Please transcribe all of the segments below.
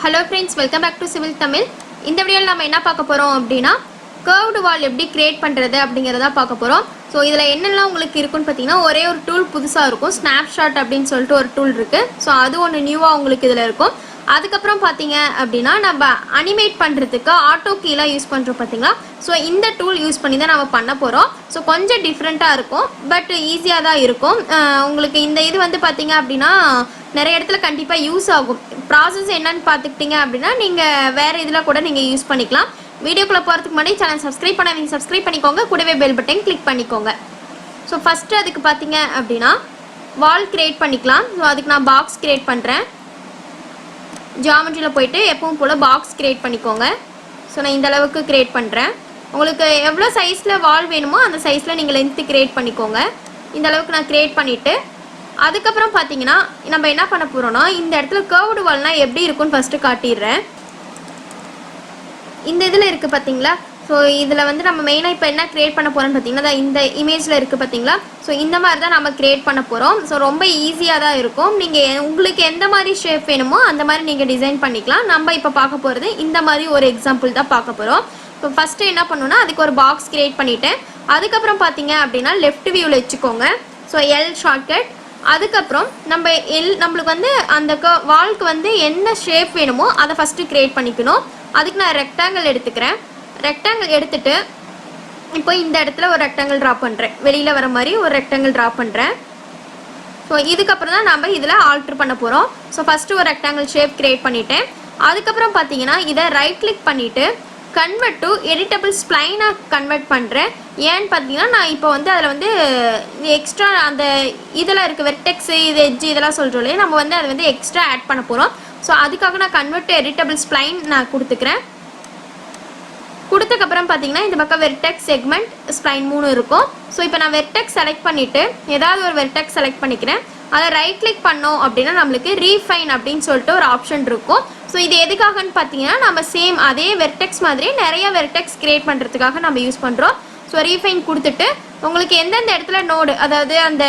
Hello friends, welcome back to Civil Tamil. இந்த வீடியோல நாம என்ன பார்க்க போறோம் அப்படினா curved wall எப்படி கிரியேட் பண்றது அப்படிங்கறத பார்க்க போறோம். சோ இதுல என்னெல்லாம் உங்களுக்கு இருக்குன்னு பாத்தீங்கன்னா ஒரே ஒரு டூல் புதுசா இருக்கும். ஸ்னாப்ஷாட் அப்படினு சொல்லிட்டு ஒரு டூல் இருக்கு. சோ அது ஒன்னு நியூவா உங்களுக்கு இதுல இருக்கும். அதுக்கு அப்புறம் பாத்தீங்க அப்படினா நம்ம அனிமேட் பண்றதுக்கு ஆட்டோ கீல யூஸ் பண்றோம் பாத்தீங்களா? சோ இந்த டூல் யூஸ் பண்ணி தான் நாம பண்ண போறோம். சோ கொஞ்சம் டிஃபரண்டா இருக்கும் பட் ஈஸியா தான் இருக்கும். உங்களுக்கு இந்த இது வந்து பாத்தீங்க அப்படினா நிறைய இடத்துல கண்டிப்பா யூஸ் ஆகும். ப்ராசஸ் என்னன்னு பார்த்துக்கிட்டீங்க அப்படின்னா நீங்க வேற இதுல கூட நீங்க யூஸ் பண்ணிக்கலாம். வீடியோக்குள்ள போறதுக்கு முன்னாடி சேனல் சப்ஸ்கிரைப் பண்ணாதீங்க, சப்ஸ்கிரைப் பண்ணிக்கோங்க. கூடவே பெல் பட்டன் கிளிக் பண்ணிக்கோங்க. ஸோ ஃபர்ஸ்ட் அதுக்கு பார்த்தீங்க அப்படின்னா வால் கிரியேட் பண்ணிக்கலாம். ஸோ அதுக்கு நான் பாக்ஸ் கிரியேட் பண்ணுறேன். ஜியாமெட்ரியில் போயிட்டு எப்பவும் போல் பாக்ஸ் கிரியேட் பண்ணிக்கோங்க. ஸோ நான் இந்த அளவுக்கு கிரியேட் பண்ணுறேன். உங்களுக்கு எவ்வளோ சைஸில் வால் வேணுமோ அந்த சைஸில் நீங்கள் லென்த்து கிரியேட் பண்ணிக்கோங்க. இந்த அளவுக்கு நான் கிரியேட் பண்ணிவிட்டு அதுக்கப்புறம் பார்த்தீங்கன்னா நம்ம என்ன பண்ண போகிறோம்னா இந்த இடத்துல கர்வ்டு வால்னால் எப்படி இருக்குன்னு ஃபஸ்ட்டு காட்டிடுறேன். இந்த இதில் இருக்குது பார்த்தீங்களா? ஸோ இதில் வந்து நம்ம மெயினாக இப்போ என்ன கிரியேட் பண்ண போகிறோன்னு பார்த்தீங்கன்னா இந்த இமேஜில் இருக்குது பார்த்தீங்களா? ஸோ இந்த மாதிரி தான் நம்ம கிரியேட் பண்ண போகிறோம். ஸோ ரொம்ப ஈஸியாக தான் இருக்கும். நீங்கள் உங்களுக்கு எந்த மாதிரி ஷேப் வேணுமோ அந்த மாதிரி நீங்கள் டிசைன் பண்ணிக்கலாம். நம்ம இப்போ பார்க்க போகிறது இந்த மாதிரி ஒரு எக்ஸாம்பிள் தான் பார்க்க போகிறோம். இப்போ ஃபஸ்ட்டு என்ன பண்ணணும்னா அதுக்கு ஒரு பாக்ஸ் கிரியேட் பண்ணிவிட்டேன். அதுக்கப்புறம் பார்த்தீங்க அப்படின்னா லெஃப்ட் வியூவில் வச்சுக்கோங்க. So L shortcut. அதுக்கப்புறம் நம்மளுக்கு வந்து அந்த வால்க்கு வந்து என்ன ஷேப் வேணுமோ அதை ஃபஸ்ட்டு கிரியேட் பண்ணிக்கணும். அதுக்கு நான் ரெக்டாங்கிள் எடுத்துக்கிறேன். ரெக்டாங்கிள் எடுத்துட்டு இப்போ இந்த இடத்துல ஒரு ரெக்டாங்கிள் ட்ரா பண்ணுறேன். வெளியில் வர மாதிரி ஒரு ரெக்டாங்கிள் ட்ரா பண்ணுறேன். ஸோ இதுக்கப்புறம் தான் நம்ம இதில் ஆல்ட்ரு பண்ண போகிறோம். ஸோ ஃபஸ்ட்டு ஒரு ரெக்டாங்கிள் ஷேப் கிரியேட் பண்ணிவிட்டேன். அதுக்கப்புறம் பார்த்தீங்கன்னா இதை ரைட் கிளிக் பண்ணிவிட்டு கன்வெர்ட் டு எடிட்டபிள் ஸ்ப்ளைனாக கன்வெர்ட் பண்ணுறேன். ஏன்னு பார்த்தீங்கன்னா நான் இப்போ வந்து அதில் வந்து எக்ஸ்ட்ரா அந்த இதில் இருக்குது வெர்டெக்ஸு இது எட்ஜ் இதெல்லாம் சொல்கிறோம் இல்லையா, நம்ம வந்து அதை வந்து எக்ஸ்ட்ரா ஆட் பண்ண போகிறோம். ஸோ அதுக்காக நான் கன்வெர்ட் டு எடிட்டபிள் ஸ்ப்ளைன் நான் கொடுத்துக்கிறேன். கொடுத்தக்கப்புறம் பார்த்தீங்கன்னா இந்த பக்கம் வெர்டெக்ஸ் செக்மெண்ட் ஸ்ப்ளைன் 3 இருக்கும். ஸோ இப்போ நான் வெர்டெக்ஸ் செலக்ட் பண்ணிவிட்டு ஏதாவது ஒரு வெர்டெக்ஸ் செலக்ட் பண்ணிக்கிறேன். அதை ரைட் கிளிக் பண்ணோம் அப்படின்னா நம்மளுக்கு ரீஃபைன் அப்படின்னு சொல்லிட்டு ஒரு ஆப்ஷன் இருக்கும். ஸோ இது எதுக்காகன்னு பார்த்தீங்கன்னா நம்ம சேம் அதே வெர்டெக்ஸ் மாதிரி நிறைய வெர்டெக்ஸ் கிரியேட் பண்ணுறதுக்காக நம்ம யூஸ் பண்ணுறோம். ஸோ ரீஃபைன் கொடுத்துட்டு உங்களுக்கு எந்தெந்த இடத்துல நோடு அதாவது அந்த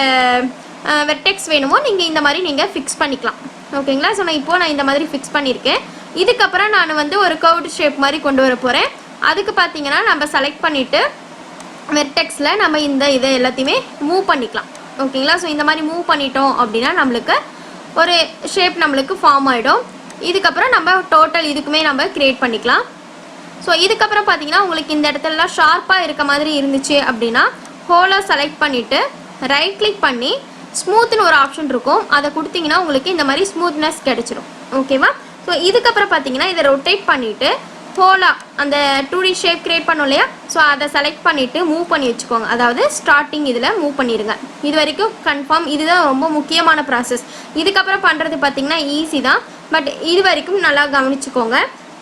வெர்டெக்ஸ் வேணுமோ நீங்கள் இந்த மாதிரி நீங்கள் ஃபிக்ஸ் பண்ணிக்கலாம். ஓகேங்களா? ஸோ நான் இந்த மாதிரி ஃபிக்ஸ் பண்ணியிருக்கேன். இதுக்கப்புறம் நான் வந்து ஒரு கர்வ்டு ஷேப் மாதிரி கொண்டு வர போகிறேன். அதுக்கு பார்த்தீங்கன்னா நம்ம செலக்ட் பண்ணிவிட்டு வெர்டெக்ஸில் நம்ம இதை எல்லாத்தையுமே மூவ் பண்ணிக்கலாம். ஓகேங்களா? ஸோ இந்த மாதிரி மூவ் பண்ணிட்டோம் அப்படின்னா நம்மளுக்கு ஒரு ஷேப் நம்மளுக்கு ஃபார்ம் ஆகிடும். இதுக்கப்புறம் நம்ம டோட்டல் இதுக்குமே நம்ம கிரியேட் பண்ணிக்கலாம். ஸோ இதுக்கப்புறம் பார்த்தீங்கன்னா உங்களுக்கு இந்த இடத்துலலாம் ஷார்ப்பாக இருக்க மாதிரி இருந்துச்சு அப்படின்னா ஹோலாக செலக்ட் பண்ணிவிட்டு ரைட் கிளிக் பண்ணி ஸ்மூத்னு ஒரு ஆப்ஷன் இருக்கும். அதை கொடுத்தீங்கன்னா உங்களுக்கு இந்த மாதிரி ஸ்மூத்னஸ் கிடைச்சிடும். ஓகேவா? ஸோ இதுக்கப்புறம் பார்த்தீங்கன்னா இதை ரொட்டேட் பண்ணிவிட்டு ஹோலாக அந்த 2D ஷேப் கிரியேட் பண்ணோம் இல்லையா? ஸோ அதை செலக்ட் பண்ணிவிட்டு மூவ் பண்ணி வச்சுக்கோங்க. அதாவது ஸ்டார்டிங் இதில் மூவ் பண்ணிடுங்க. இது வரைக்கும் கன்ஃபார்ம். இதுதான் ரொம்ப முக்கியமான ப்ராசஸ். இதுக்கப்புறம் பண்ணுறது பார்த்தீங்கன்னா ஈஸி தான், பட் இது வரைக்கும் நல்லா கவனிச்சுக்கோங்க.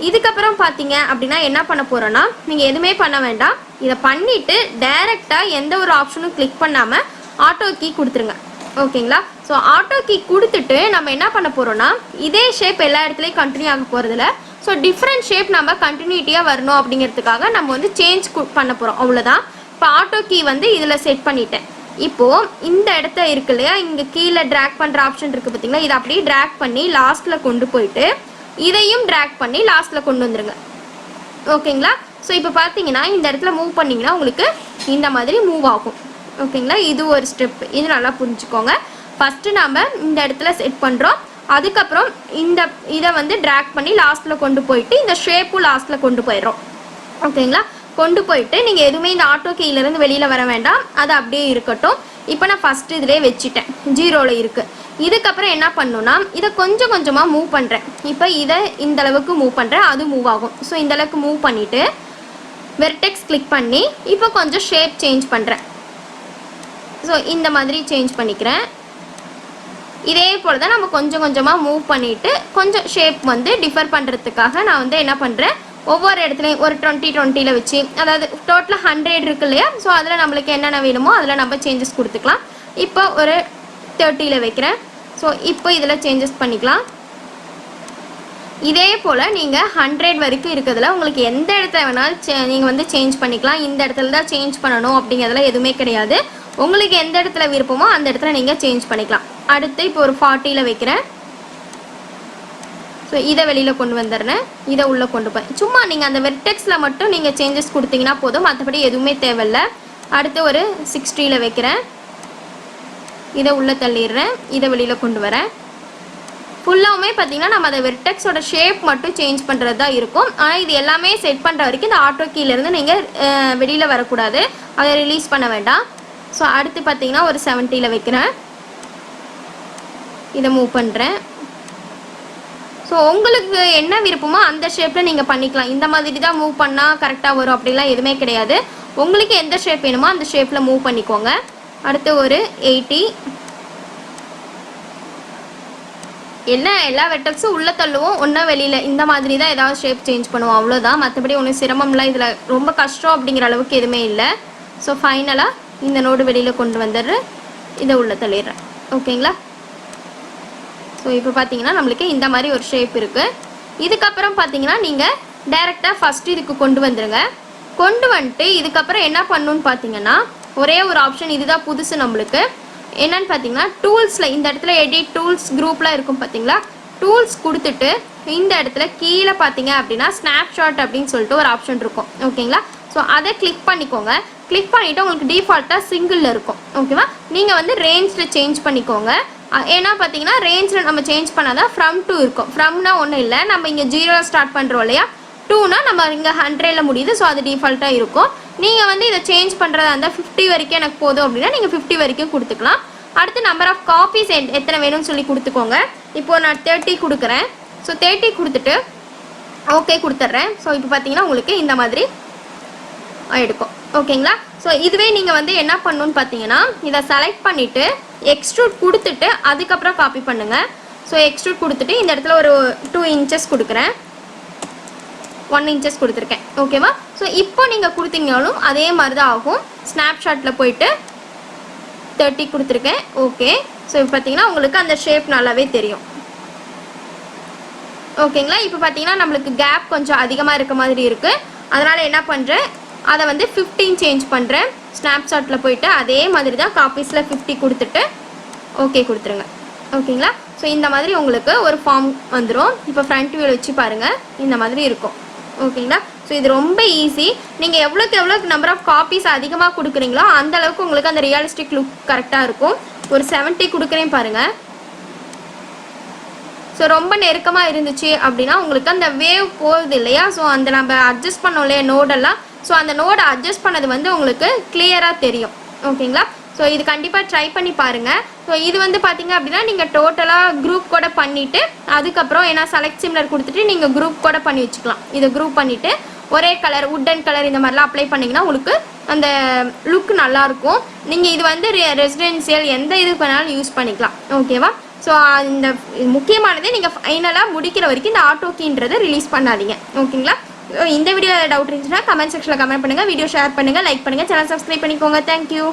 இதுக்கப்புறம் பார்த்தீங்க அப்படின்னா என்ன பண்ண போகிறோன்னா நீங்கள் எதுவுமே பண்ண வேண்டாம். இதை பண்ணிவிட்டு டைரெக்டாக எந்த ஒரு ஆப்ஷனும் கிளிக் பண்ணாமல் ஆட்டோ கீ கொடுத்துருங்க. ஓகேங்களா? ஸோ ஆட்டோ கீ கொடுத்துட்டு நம்ம என்ன பண்ண போகிறோன்னா இதே ஷேப் எல்லா இடத்துலையும் கண்டினியூ ஆக போகிறதில்ல. ஸோ டிஃப்ரெண்ட் ஷேப் நம்ம கண்டினியூட்டியாக வரணும் அப்படிங்கிறதுக்காக நம்ம வந்து சேஞ்ச் பண்ண போகிறோம். அவ்வளோதான். இப்போ ஆட்டோ கீ வந்து இதில் செட் பண்ணிட்டேன். இப்போது இந்த இடத்த இருக்கு இல்லையா, இங்கே கீழே ட்ராக் பண்ணுற ஆப்ஷன் இருக்குது பார்த்தீங்களா, இதை அப்படியே ட்ராக் பண்ணி லாஸ்ட்டில் கொண்டு போயிட்டு இதையும் ட்ராக் பண்ணி லாஸ்ட்டில் கொண்டு வந்துடுங்க. ஓகேங்களா? ஸோ இப்போ பார்த்தீங்கன்னா இந்த இடத்துல மூவ் பண்ணிங்கன்னா உங்களுக்கு இந்த மாதிரி மூவ் ஆகும். ஓகேங்களா? இது ஒரு ஸ்டெப். இது நல்லா புரிஞ்சுக்கோங்க. ஃபஸ்ட்டு நாம் இந்த இடத்துல செட் பண்ணுறோம். அதுக்கப்புறம் இதை வந்து ட்ராக் பண்ணி லாஸ்ட்டில் கொண்டு போயிட்டு இந்த ஷேப்பும் லாஸ்ட்டில் கொண்டு போயிடுறோம். ஓகேங்களா? கொண்டு போயிட்டு நீங்கள் எதுவுமே இந்த ஆட்டோ கீலேருந்து வெளியில் வர வேண்டாம், அது அப்படியே இருக்கட்டும். இப்போ நான் ஃபஸ்ட்டு இதிலே வச்சுட்டேன், 0ல் இருக்குது. இதுக்கப்புறம் என்ன பண்ணணும்னா இதை கொஞ்சம் கொஞ்சமாக மூவ் பண்ணுறேன். இப்போ இதை இந்த அளவுக்கு மூவ் பண்ணுறேன், அது மூவ் ஆகும். ஸோ இந்த அளவுக்கு மூவ் பண்ணிவிட்டு வெர்டெக்ஸ் கிளிக் பண்ணி இப்போ கொஞ்சம் ஷேப் சேஞ்ச் பண்ணுறேன். ஸோ இந்த மாதிரி சேஞ்ச் பண்ணிக்கிறேன். இதே போல் தான் நம்ம கொஞ்சம் கொஞ்சமாக மூவ் பண்ணிவிட்டு கொஞ்சம் ஷேப் வந்து டிஃபர் பண்ணுறதுக்காக நான் வந்து என்ன பண்ணுறேன், ஒவ்வொரு இடத்துலையும் ஒரு 20-20ல் வச்சு, அதாவது டோட்டலாக 100 இருக்கு இல்லையா? ஸோ அதில் நம்மளுக்கு என்னென்ன வேணுமோ அதில் நம்ம சேஞ்சஸ் கொடுத்துக்கலாம். இப்போ ஒரு 30ல் வைக்கிறேன். ஸோ இப்போ இதில் சேஞ்சஸ் பண்ணிக்கலாம். இதே போல் நீங்கள் 100 வரைக்கும் இருக்கிறதுல உங்களுக்கு எந்த இடத்துல வேணாலும் நீங்கள் வந்து சேஞ்ச் பண்ணிக்கலாம். இந்த இடத்துல தான் சேஞ்ச் பண்ணணும் அப்படிங்கிறதுல எதுவுமே கிடையாது. உங்களுக்கு எந்த இடத்துல விருப்பமோ அந்த இடத்துல நீங்கள் சேஞ்ச் பண்ணிக்கலாம். அடுத்து இப்போ ஒரு 40ல் வைக்கிறேன். ஸோ இதை வெளியில் கொண்டு வந்துடுறேன், இதை உள்ளே கொண்டு போய் சும்மா நீங்கள் அந்த வெர்டெக்ஸில் மட்டும் நீங்கள் சேஞ்சஸ் கொடுத்தீங்கன்னா போதும், மற்றபடி எதுவுமே தேவையில்லை. அடுத்து ஒரு 60 வைக்கிறேன், இதை உள்ளே தள்ளிடுறேன், இதை வெளியில் கொண்டு வரேன். ஃபுல்லாகவுமே பார்த்தீங்கன்னா நம்ம அந்த வெர்டெக்ஸோட ஷேப் மட்டும் சேஞ்ச் பண்ணுறது தான் இருக்கும். ஆனால் இது எல்லாமே செட் பண்ணுற வரைக்கும் இந்த ஆட்டோ கீலேருந்து நீங்கள் வெளியில் வரக்கூடாது, அதை ரிலீஸ் பண்ண வேண்டாம். ஸோ அடுத்து பார்த்தீங்கன்னா ஒரு 70 வைக்கிறேன், இதை மூவ் பண்ணுறேன். ஸோ உங்களுக்கு என்ன விருப்பமோ அந்த ஷேப்பில் நீங்கள் பண்ணிக்கலாம். இந்த மாதிரி தான் மூவ் பண்ணால் கரெக்டாக வரும் அப்படிலாம் எதுவுமே கிடையாது. உங்களுக்கு எந்த ஷேப் வேணுமோ அந்த ஷேப்பில் மூவ் பண்ணிக்கோங்க. அடுத்து ஒரு 80, எல்லா வெர்டெக்ஸும் உள்ளே தள்ளுவோம், ஒன்றா வெளியில் இந்த மாதிரி தான் ஏதாவது ஷேப் சேஞ்ச் பண்ணுவோம், அவ்வளோதான். மற்றபடி ஒன்றும் சிரமம்லாம் இதில் ரொம்ப கஷ்டம் அப்படிங்கிற அளவுக்கு எதுவுமே இல்லை. ஸோ ஃபைனலாக இந்த நோடு வெளியில் கொண்டு வந்துடுறேன், இதை உள்ளே தள்ளிடுறேன். ஓகேங்களா? ஸோ இப்போ பார்த்தீங்கன்னா நம்மளுக்கு இந்த மாதிரி ஒரு ஷேப் இருக்குது. இதுக்கப்புறம் பார்த்தீங்கன்னா நீங்கள் டைரெக்டாக ஃபஸ்ட்டு இதுக்கு கொண்டு வந்துடுங்க. கொண்டு வந்துட்டு இதுக்கப்புறம் என்ன பண்ணணுன்னு பார்த்தீங்கன்னா ஒரே ஒரு ஆப்ஷன், இதுதான் புதுசு நம்மளுக்கு. என்னன்னு பார்த்தீங்கன்னா டூல்ஸில் இந்த இடத்துல எடிட் டூல்ஸ் குரூப்லாம் இருக்கும் பார்த்தீங்களா, டூல்ஸ் கொடுத்துட்டு இந்த இடத்துல கீழே பார்த்தீங்க அப்படின்னா ஸ்னாப்ஷாட் அப்படின்னு சொல்லிட்டு ஒரு ஆப்ஷன் இருக்கும். ஓகேங்களா? ஸோ அதை கிளிக் பண்ணிக்கோங்க. கிளிக் பண்ணிவிட்டு உங்களுக்கு டிஃபால்ட்டாக சிங்கிளில் இருக்கும். ஓகேவா? நீங்கள் வந்து ரேஞ்சில் சேஞ்ச் பண்ணிக்கோங்க. ஏன்னா பார்த்தீங்கன்னா ரேஞ்சில் நம்ம சேஞ்ச் பண்ணால் தான் ஃப்ரம் டூ இருக்கும். ஃப்ரம்னா ஒன்றும் இல்லை, நம்ம இங்கே 0 ஸ்டார்ட் பண்ணுறோம் இல்லையா, 2னா நம்ம இங்கே 100ல் முடியுது. ஸோ அது டிஃபால்ட்டாக இருக்கும். நீங்கள் வந்து இதை சேஞ்ச் பண்ணுறதா இருந்தால் 50 வரைக்கும் எனக்கு போதும் அப்படின்னா நீங்கள் 50 வரைக்கும் கொடுத்துக்கலாம். அடுத்து நம்பர் ஆஃப் காப்பீஸ் எத்தனை வேணும்னு சொல்லி கொடுத்துக்கோங்க. இப்போது நான் 30 கொடுக்குறேன். ஸோ 30 கொடுத்துட்டு ஓகே கொடுத்துட்றேன். ஸோ இப்போ பார்த்தீங்கன்னா உங்களுக்கு இந்த மாதிரி எடுக்கும். ஓகேங்களா? ஸோ இதுவே நீங்கள் வந்து என்ன பண்ணணுன்னு பார்த்தீங்கன்னா இதை செலக்ட் பண்ணிவிட்டு எக்ஸ்ட்ரூட் கொடுத்துட்டு அதுக்கப்புறம் காப்பி பண்ணுங்கள். ஸோ எக்ஸ்ட்ரூட் கொடுத்துட்டு இந்த இடத்துல ஒரு 2 inches கொடுக்குறேன், 1 inches கொடுத்துருக்கேன். ஓகேவா? ஸோ இப்போ நீங்கள் கொடுத்தீங்கனாலும் அதே மாதிரி தான் ஆகும். ஸ்னாப்ஷாட்டில் போயிட்டு 30 கொடுத்துருக்கேன். ஓகே. ஸோ இப்போ பார்த்தீங்கன்னா உங்களுக்கு அந்த ஷேப் நல்லாவே தெரியும். ஓகேங்களா? இப்போ பார்த்தீங்கன்னா நம்மளுக்கு கேப் கொஞ்சம் அதிகமாக இருக்க மாதிரி இருக்குது. அதனால் என்ன பண்ணுறேன், அதை வந்து 15 சேஞ்ச் பண்ணுறேன். ஸ்னாப்ஷாட்டில் போயிட்டு அதே மாதிரி தான் காப்பீஸில் 50 கொடுத்துட்டு ஓகே கொடுத்துருங்க. ஓகேங்களா? ஸோ இந்த மாதிரி உங்களுக்கு ஒரு ஃபார்ம் வந்துடும். இப்போ ஃப்ரண்ட் வியூவில் வச்சு பாருங்கள், இந்த மாதிரி இருக்கும். ஓகேங்களா? ஸோ இது ரொம்ப ஈஸி. நீங்கள் எவ்வளோக்கு நம்பர் ஆஃப் காப்பீஸ் அதிகமாக கொடுக்குறீங்களோ அந்த அளவுக்கு உங்களுக்கு அந்த ரியலிஸ்டிக் லுக் கரெக்டாக இருக்கும். ஒரு 70 கொடுக்குறேன் பாருங்கள். ஸோ ரொம்ப நெருக்கமாக இருந்துச்சு அப்படின்னா உங்களுக்கு அந்த வேவ் போகுது இல்லையா, ஸோ அந்த நம்ம அட்ஜஸ்ட் பண்ணோம் இல்லையா நோடெல்லாம், ஸோ அந்த நோடை அட்ஜஸ்ட் பண்ணது வந்து உங்களுக்கு கிளியராக தெரியும். ஓகேங்களா? ஸோ இது கண்டிப்பாக ட்ரை பண்ணி பாருங்கள். ஸோ இது வந்து பார்த்தீங்க அப்படின்னா நீங்கள் டோட்டலாக குரூப் கூட பண்ணிவிட்டு அதுக்கப்புறம் ஏன்னா செலக்ட் சிம்லர் கொடுத்துட்டு நீங்கள் குரூப் கூட பண்ணி வச்சுக்கலாம். இதை குரூப் பண்ணிவிட்டு ஒரே கலர் உட்டன் கலர் இந்த மாதிரிலாம் அப்ளை பண்ணிங்கன்னா உங்களுக்கு அந்த லுக் நல்லாயிருக்கும். நீங்கள் இது வந்து ரெசிடென்சியல் எந்த இது வேணாலும் யூஸ் பண்ணிக்கலாம். ஓகேவா? ஸோ இந்த முக்கியமானதே நீங்கள் ஃபைனலாக முடிக்கிற வரைக்கும் இந்த ஆட்டோ கீன்றதை ரிலீஸ் பண்ணாதீங்க. ஓகேங்களா? இந்த வீடியோ டவுட் இருந்துச்சுன்னா கமெண்ட் செக்ஷனில் கமெண்ட் பண்ணுங்கள், வீடியோ ஷேர் பண்ணுங்கள், லைக் பண்ணுங்கள், சேனல் சப்ஸ்கிரைப் பண்ணிக்கோங்க. தேங்க்யூ.